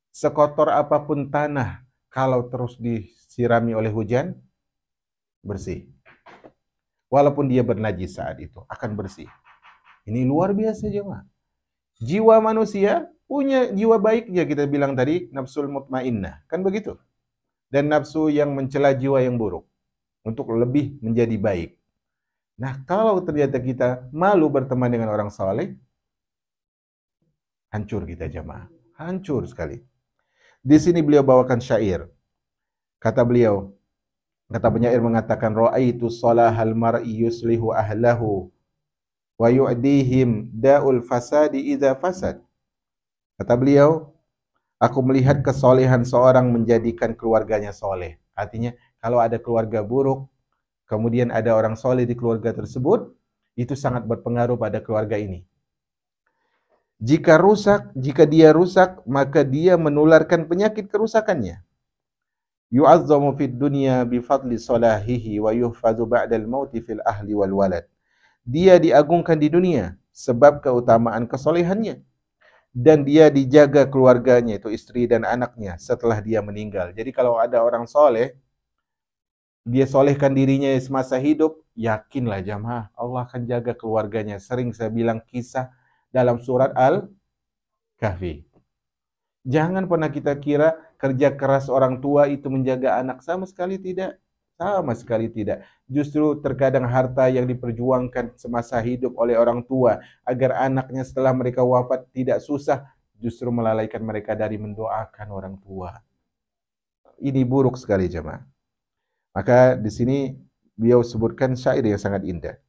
sekotor apapun tanah, kalau terus disirami oleh hujan, bersih. Walaupun dia bernajis saat itu, akan bersih. Ini luar biasa jemaah. Jiwa manusia punya jiwa baik ya, kita bilang tadi, nafsul mutmainnah. Kan begitu? Dan nafsu yang mencela jiwa yang buruk. Untuk lebih menjadi baik. Nah, kalau ternyata kita malu berteman dengan orang saleh, hancur kita jemaah. Hancur sekali. Di sini beliau bawakan syair. Kata penyair mengatakan, ra'aitu salahal mar'i yuslihu ahlahu wa yu'dihim da'ul fasadi idza fasad. Kata beliau, aku melihat kesolehan seorang menjadikan keluarganya soleh. Artinya, kalau ada keluarga buruk, kemudian ada orang soleh di keluarga tersebut, itu sangat berpengaruh pada keluarga ini. Jika dia rusak, maka dia menularkan penyakit kerusakannya. Yu'azzamu fid dunya bifadli salahihi wa yuhfadhu ba'dal mauti fil ahli wal walad. Dia diagungkan di dunia sebab keutamaan kesolehannya. Dan dia dijaga keluarganya, itu istri dan anaknya, setelah dia meninggal. Jadi kalau ada orang soleh, dia solehkan dirinya semasa hidup, yakinlah jamaah, Allah akan jaga keluarganya. Sering saya bilang kisah dalam surat Al-Kahfi. Jangan pernah kita kira kerja keras orang tua itu menjaga anak. Sama sekali tidak. Sama sekali tidak. Justru terkadang harta yang diperjuangkan semasa hidup oleh orang tua agar anaknya setelah mereka wafat tidak susah, justru melalaikan mereka dari mendoakan orang tua. Ini buruk sekali jemaah. Maka di sini beliau sebutkan syair yang sangat indah.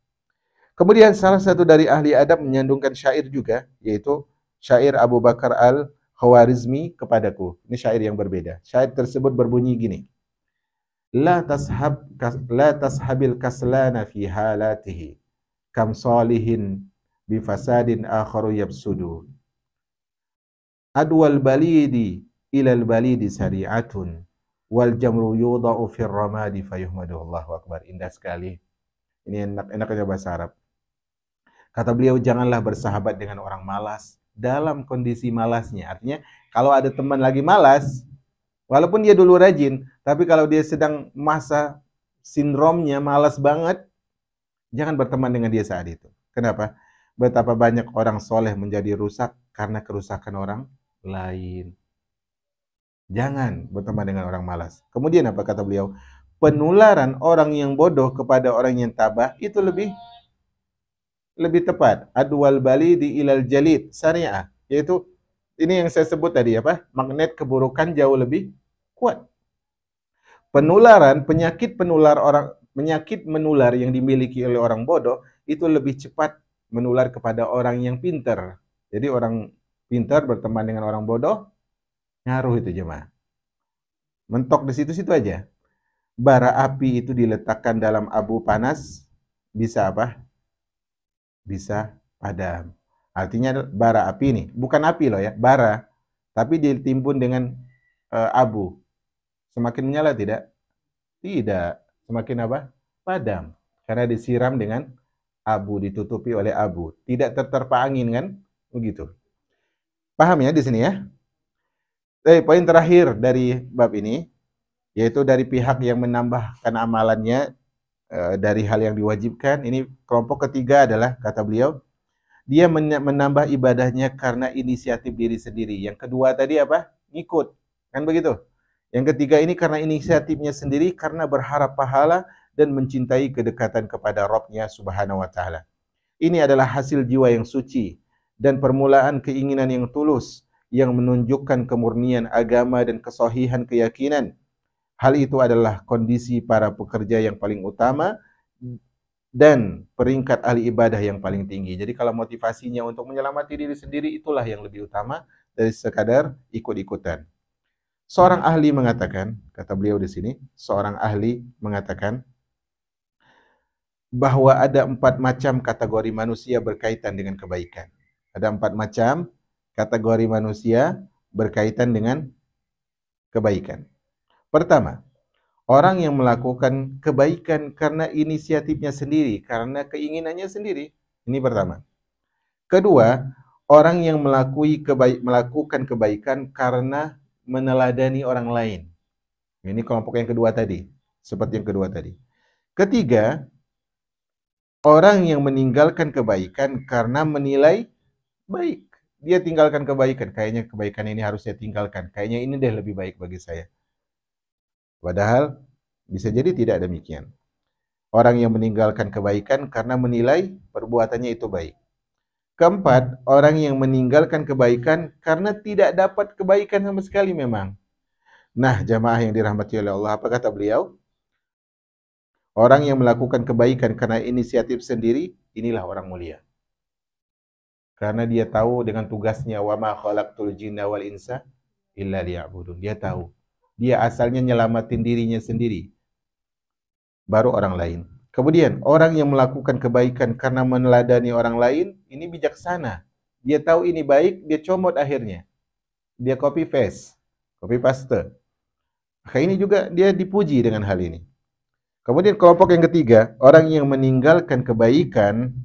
Kemudian salah satu dari ahli adab menyandungkan syair juga, yaitu syair Abu Bakar Al-Khawarizmi kepadaku. Ini syair yang berbeda. Syair tersebut berbunyi gini. La tashabil kaslana fi halatihi kam salihin bi fasadin akharu yabsudu. Adwal balidi ilal balidi sari'atun wal jamru yudha'u fir ramadi fayuhmadu. Allahu akbar. Indah sekali. Ini enaknya bahasa Arab. Kata beliau, janganlah bersahabat dengan orang malas dalam kondisi malasnya. Artinya, kalau ada teman lagi malas, walaupun dia dulu rajin, tapi kalau dia sedang masa sindromnya malas banget, jangan berteman dengan dia saat itu. Kenapa? Betapa banyak orang soleh menjadi rusak karena kerusakan orang lain. Jangan berteman dengan orang malas. Kemudian apa kata beliau? Penularan orang yang bodoh kepada orang yang tabah itu lebih tepat. Adwal balidi ilal jalid syariah, yaitu ini yang saya sebut tadi apa? Magnet keburukan jauh lebih kuat. Penularan penyakit menular yang dimiliki oleh orang bodoh itu lebih cepat menular kepada orang yang pintar. Jadi orang pintar berteman dengan orang bodoh, ngaruh itu jemaah. Mentok di situ-situ aja. Bara api itu diletakkan dalam abu panas, bisa apa? Bisa padam. Artinya bara api nih, bukan api loh ya, bara. Tapi ditimbun dengan abu. Semakin menyala tidak? Tidak. Semakin apa? Padam. Karena disiram dengan abu, ditutupi oleh abu. Tidak terterpa angin kan? Begitu. Paham ya di sini ya? Poin terakhir dari bab ini, yaitu dari pihak yang menambahkan amalannya dari hal yang diwajibkan. Ini kelompok ketiga adalah, kata beliau, dia menambah ibadahnya karena inisiatif diri sendiri. Yang kedua tadi apa? Ngikut. Kan begitu? Yang ketiga ini karena inisiatifnya sendiri, karena berharap pahala dan mencintai kedekatan kepada Rabb-Nya Subhanahu wa Ta'ala. Ini adalah hasil jiwa yang suci dan permulaan keinginan yang tulus yang menunjukkan kemurnian agama dan kesahihan keyakinan. Hal itu adalah kondisi para pekerja yang paling utama dan peringkat ahli ibadah yang paling tinggi. Jadi kalau motivasinya untuk menyelamati diri sendiri, itulah yang lebih utama dari sekadar ikut-ikutan. Seorang ahli mengatakan, kata beliau di sini, seorang ahli mengatakan bahwa ada 4 macam kategori manusia berkaitan dengan kebaikan. Ada 4 macam kategori manusia berkaitan dengan kebaikan. Pertama, orang yang melakukan kebaikan karena inisiatifnya sendiri, karena keinginannya sendiri. Ini pertama. Kedua, orang yang melakukan kebaikan karena meneladani orang lain. Ini kelompok yang kedua tadi, seperti yang kedua tadi. Ketiga, orang yang meninggalkan kebaikan karena menilai baik. Dia tinggalkan kebaikan, kayaknya kebaikan ini harus saya tinggalkan. Kayaknya ini deh lebih baik bagi saya. Padahal bisa jadi tidak demikian. Orang yang meninggalkan kebaikan karena menilai perbuatannya itu baik. Keempat, orang yang meninggalkan kebaikan karena tidak dapat kebaikan sama sekali memang. Nah, jamaah yang dirahmati oleh Allah, apa kata beliau? Orang yang melakukan kebaikan karena inisiatif sendiri, inilah orang mulia. Karena dia tahu dengan tugasnya, wa ma khalaqtul jinna wal insa illa liya'budun. Dia tahu. Dia asalnya nyelamatin dirinya sendiri, baru orang lain. Kemudian, orang yang melakukan kebaikan karena meneladani orang lain, ini bijaksana. Dia tahu ini baik, dia comot akhirnya. Dia copy paste. Maka ini juga dia dipuji dengan hal ini. Kemudian kelompok yang ketiga, orang yang meninggalkan kebaikan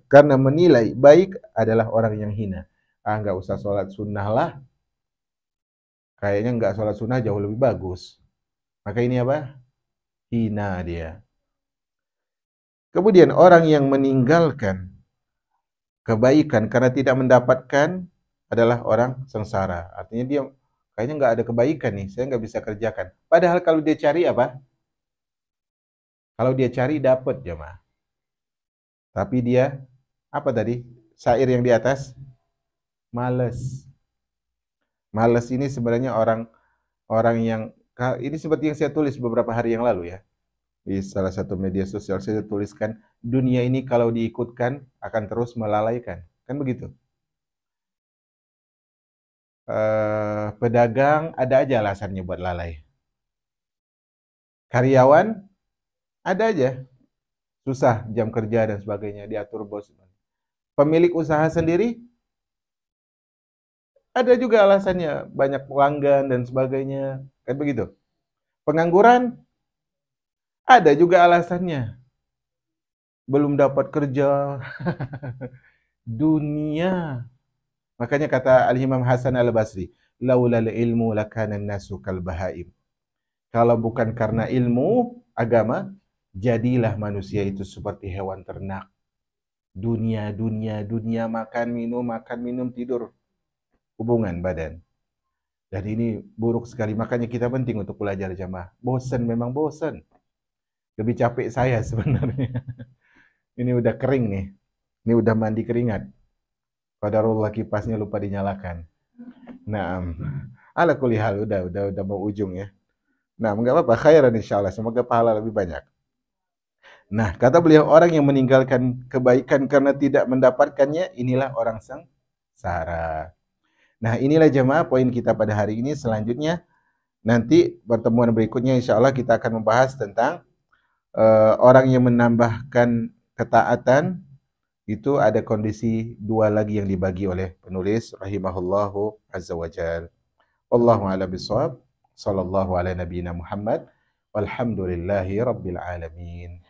karena menilai baik adalah orang yang hina. Nggak usah sholat sunnah lah. Kayaknya nggak sholat sunnah jauh lebih bagus. Maka ini apa? Hina dia. Kemudian orang yang meninggalkan kebaikan karena tidak mendapatkan adalah orang sengsara. Artinya dia kayaknya nggak ada kebaikan nih, saya nggak bisa kerjakan. Padahal kalau dia cari apa? Kalau dia cari dapat jemaah. Tapi dia apa tadi? Syair yang di atas? Males. Males ini sebenarnya orang yang ini seperti yang saya tulis beberapa hari yang lalu ya. Di salah satu media sosial saya tuliskan, dunia ini kalau diikutkan akan terus melalaikan. Kan begitu? Pedagang ada aja alasannya buat lalai. Karyawan ada aja. Susah jam kerja dan sebagainya, diatur bos. Pemilik usaha sendiri ada juga alasannya, banyak pelanggan dan sebagainya. Kan begitu. Pengangguran ada juga alasannya. Belum dapat kerja. Dunia. Makanya kata Al-Imam Hasan Al-Basri, laulal ilmu lakana nasu kal bahaim. Kalau bukan karena ilmu agama, jadilah manusia itu seperti hewan ternak. Dunia, dunia, dunia, makan, minum, tidur. Hubungan badan. Dan ini buruk sekali. Makanya kita penting untuk belajar jamaah. Bosan, memang bosan. Lebih capek saya sebenarnya. Ini udah kering nih. Ini udah mandi keringat. Qadarullah kipasnya lupa dinyalakan. Nah, ala kulli hal udah mau ujung ya. Nah, enggak apa-apa, khairan insyaallah. Semoga pahala lebih banyak. Nah, kata beliau, orang yang meninggalkan kebaikan karena tidak mendapatkannya, inilah orang sengsara. Nah, inilah jemaah poin kita pada hari ini. Selanjutnya, nanti pertemuan berikutnya insyaallah kita akan membahas tentang orang yang menambahkan ketaatan. Itu ada kondisi dua lagi yang dibagi oleh penulis rahimahullahu azza wajal. Wallahu a'lam bishawab. Sallallahu ala nabiyyina Muhammad. Walhamdulillahi rabbil alamin.